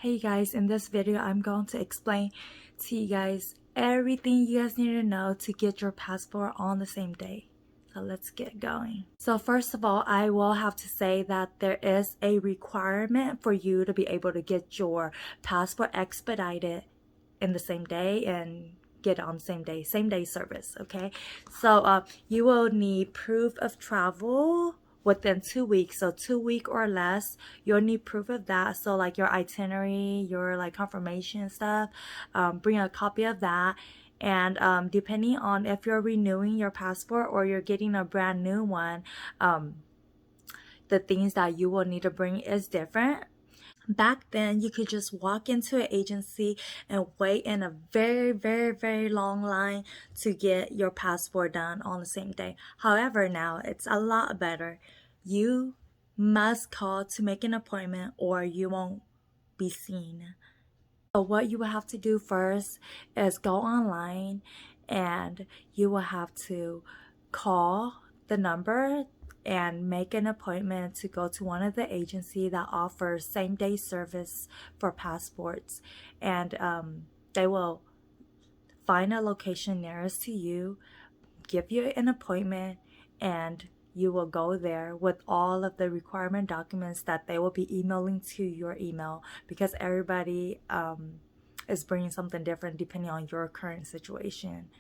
Hey guys, in this video I'm going to explain to you guys everything you guys need to know to get your passport on the same day. So let's get going. So first of all, I will have to say that there is a requirement for you to be able to get your passport expedited in the same day and get on the same day service, okay? So you will need proof of travel within 2 weeks, so 2 weeks or less. You'll need proof of that, so like your itinerary, your like confirmation stuff. Bring a copy of that, and depending on if you're renewing your passport or you're getting a brand new one, the things that you will need to bring is different. Back then, you could just walk into an agency and wait in a very long line to get your passport done on the same day. However, now it's a lot better. You must call to make an appointment or you won't be seen. So what you will have to do first is go online and you will have to call the number and make an appointment to go to one of the agencies that offers same-day service for passports, and they will find a location nearest to you, give you an appointment, and you will go there with all of the requirement documents that they will be emailing to your email, because everybody is bringing something different depending on your current situation.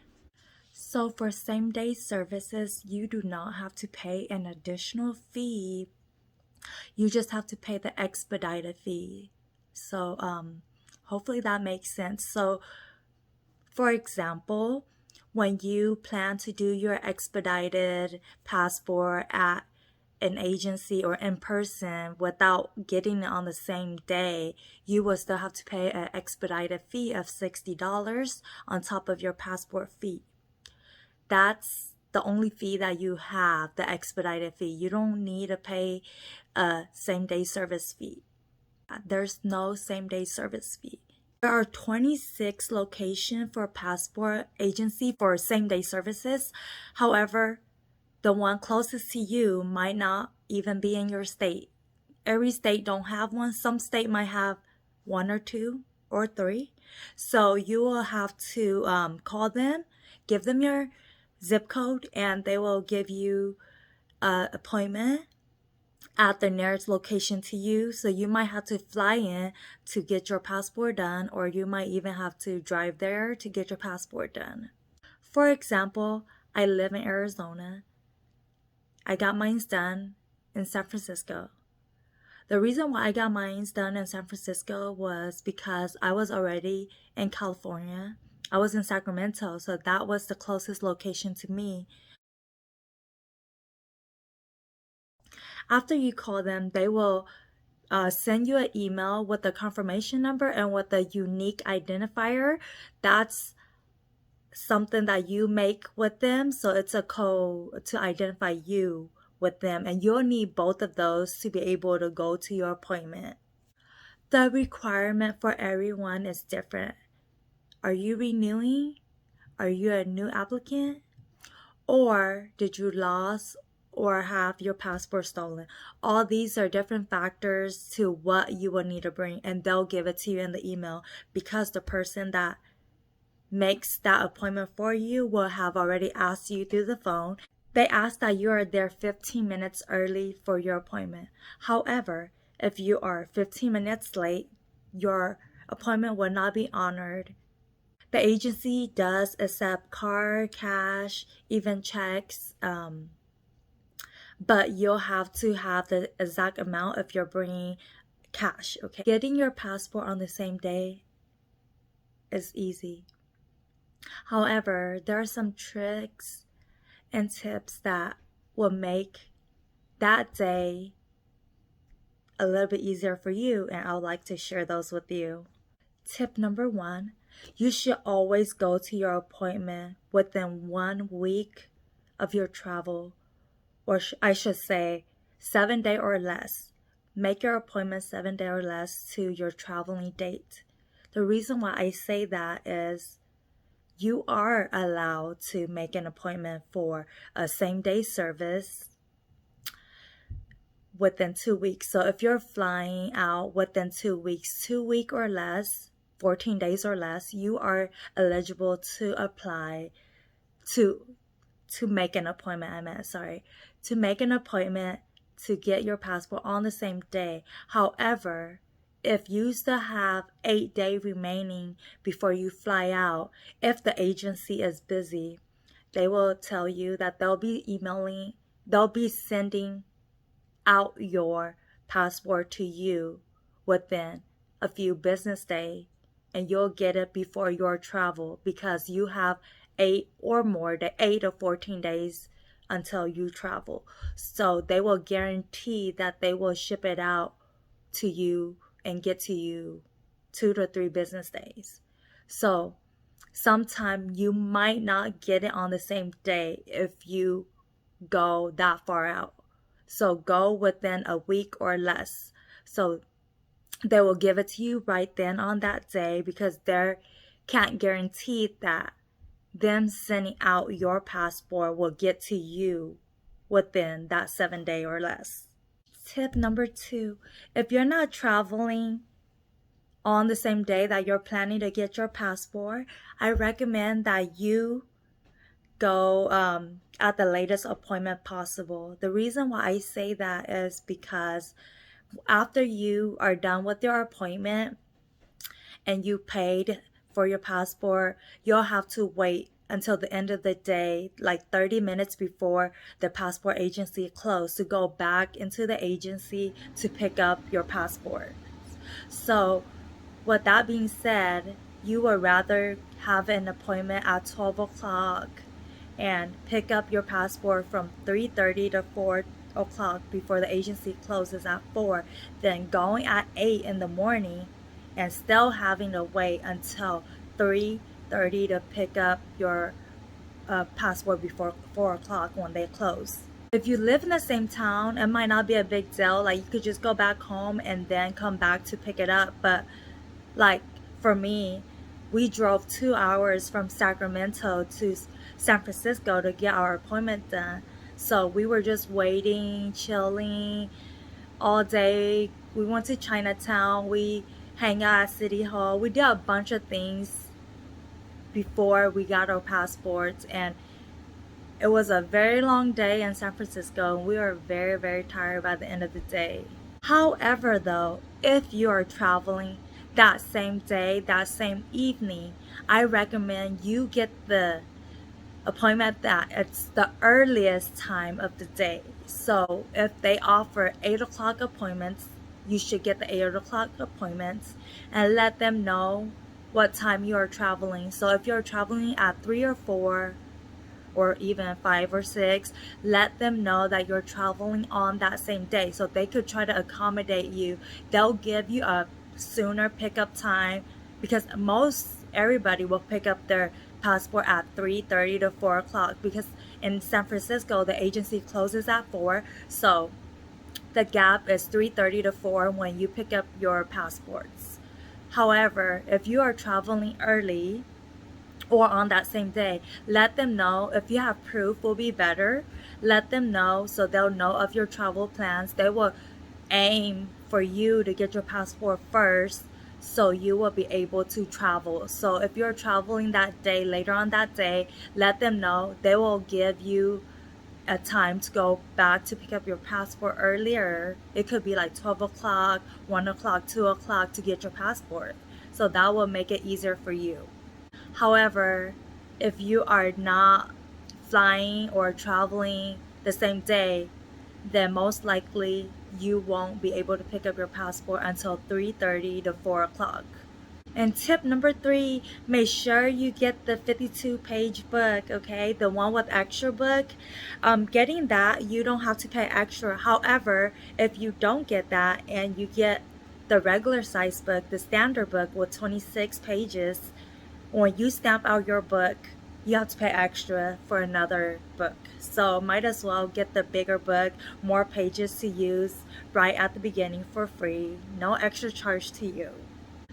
So for same-day services, you do not have to pay an additional fee. You just have to pay the expedited fee. So hopefully that makes sense. So for example, when you plan to do your expedited passport at an agency or in person without getting it on the same day, you will still have to pay an expedited fee of $60 on top of your passport fee. That's the only fee that you have, the expedited fee. You don't need to pay a same-day service fee. There's no same-day service fee. There are 26 locations for passport agency for same-day services. However, the one closest to you might not even be in your state. Every state don't have one. Some state might have one or two or three. So you will have to call them, give them your zip code, and they will give you an appointment at the nearest location to you. So you might have to fly in to get your passport done, or you might even have to drive there to get your passport done. For example, I live in Arizona. I got mine done in San Francisco. The reason why I got mine done in San Francisco was because I was already in California. I was in Sacramento, so that was the closest location to me. After you call them, they will send you an email with the confirmation number and with the unique identifier. That's something that you make with them, so it's a code to identify you with them, and you'll need both of those to be able to go to your appointment. The requirement for everyone is different. Are you renewing? Are you a new applicant? Or did you lose or have your passport stolen? All these are different factors to what you will need to bring, and they'll give it to you in the email, because the person that makes that appointment for you will have already asked you through the phone. They ask that you are there 15 minutes early for your appointment. However, if you are 15 minutes late, your appointment will not be honored. The agency does accept card, cash, even checks, but you'll have to have the exact amount if you're bringing cash, okay? Getting your passport on the same day is easy. However, there are some tricks and tips that will make that day a little bit easier for you, and I would like to share those with you. Tip number 1, you should always go to your appointment within 1 week of your travel, or I should say 7 days or less. Make your appointment 7 days or less to your traveling date. The reason why I say that is you are allowed to make an appointment for a same-day service within 2 weeks. So if you're flying out within 2 weeks, 2 weeks or less, 14 days or less, you are eligible to apply to make an appointment. To make an appointment to get your passport on the same day. However, if you still have 8 days remaining before you fly out, if the agency is busy, they will tell you that they'll be sending out your passport to you within a few business days, and you'll get it before your travel because you have 8 or 14 days until you travel. So they will guarantee that they will ship it out to you and get to you 2 to 3 business days. So sometime you might not get it on the same day if you go that far out. So go within a week or less. So they will give it to you right then on that day because they can't guarantee that them sending out your passport will get to you within that 7 day or less. Tip number 2, if you're not traveling on the same day that you're planning to get your passport, I recommend that you go at the latest appointment possible. The reason why I say that is because after you are done with your appointment and you paid for your passport, you'll have to wait until the end of the day, like 30 minutes before the passport agency closed, to go back into the agency to pick up your passport. So with that being said, you would rather have an appointment at 12 o'clock and pick up your passport from 3:30 to 4 o'clock before the agency closes at 4, then going at 8 in the morning and still having to wait until 3:30 to pick up your passport before 4 o'clock when they close. If you live in the same town, it might not be a big deal. Like, you could just go back home and then come back to pick it up. But like for me, we drove 2 hours from Sacramento to San Francisco to get our appointment done. So we were just waiting, chilling all day. We went to Chinatown. We hang out at City Hall. We did a bunch of things before we got our passports, and it was a very long day in San Francisco, and we were very, very tired by the end of the day. However, though, if you are traveling that same day, that same evening, I recommend you get the appointment that it's the earliest time of the day. So if they offer 8 o'clock appointments, you should get the 8 o'clock appointments and let them know what time you are traveling. So if you're traveling at 3 or 4 or even 5 or 6, let them know that you're traveling on that same day so they could try to accommodate you. They'll give you a sooner pickup time because everybody will pick up their passport at 3:30 to 4 o'clock because in San Francisco the agency closes at 4, so the gap is 3:30 to 4 when you pick up your passports. However, if you are traveling early or on that same day, let them know. If you have proof, will be better. Let them know so they'll know of your travel plans. They will aim for you to get your passport first so you will be able to travel. So if you're traveling that day, later on that day, let them know. They will give you a time to go back to pick up your passport earlier. It could be like 12 o'clock, 1 o'clock, 2 o'clock to get your passport. So that will make it easier for you. However, if you are not flying or traveling the same day, then most likely you won't be able to pick up your passport until 3:30 to 4 o'clock. And tip number 3, make sure you get the 52-page book, okay? The one with extra book. Getting that, you don't have to pay extra. However, if you don't get that and you get the regular size book, the standard book with 26 pages, when you stamp out your book, you have to pay extra for another book. So might as well get the bigger book, more pages to use right at the beginning for free. No extra charge to you.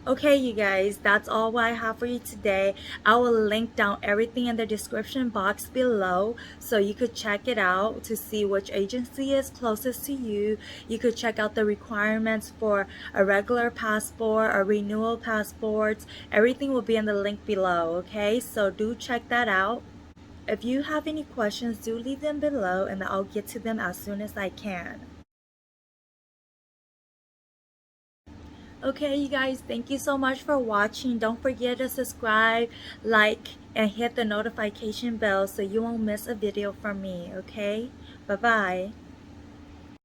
Okay, you guys, that's all what I have for you today. I will link down everything in the description box below so you could check it out to see which agency is closest to you. You could check out the requirements for a regular passport or renewal passports. Everything will be in the link below, okay? So do check that out. If you have any questions, do leave them below and I'll get to them as soon as I can. Okay, you guys, thank you so much for watching. Don't forget to subscribe, like, and hit the notification bell so you won't miss a video from me, okay? Bye-bye.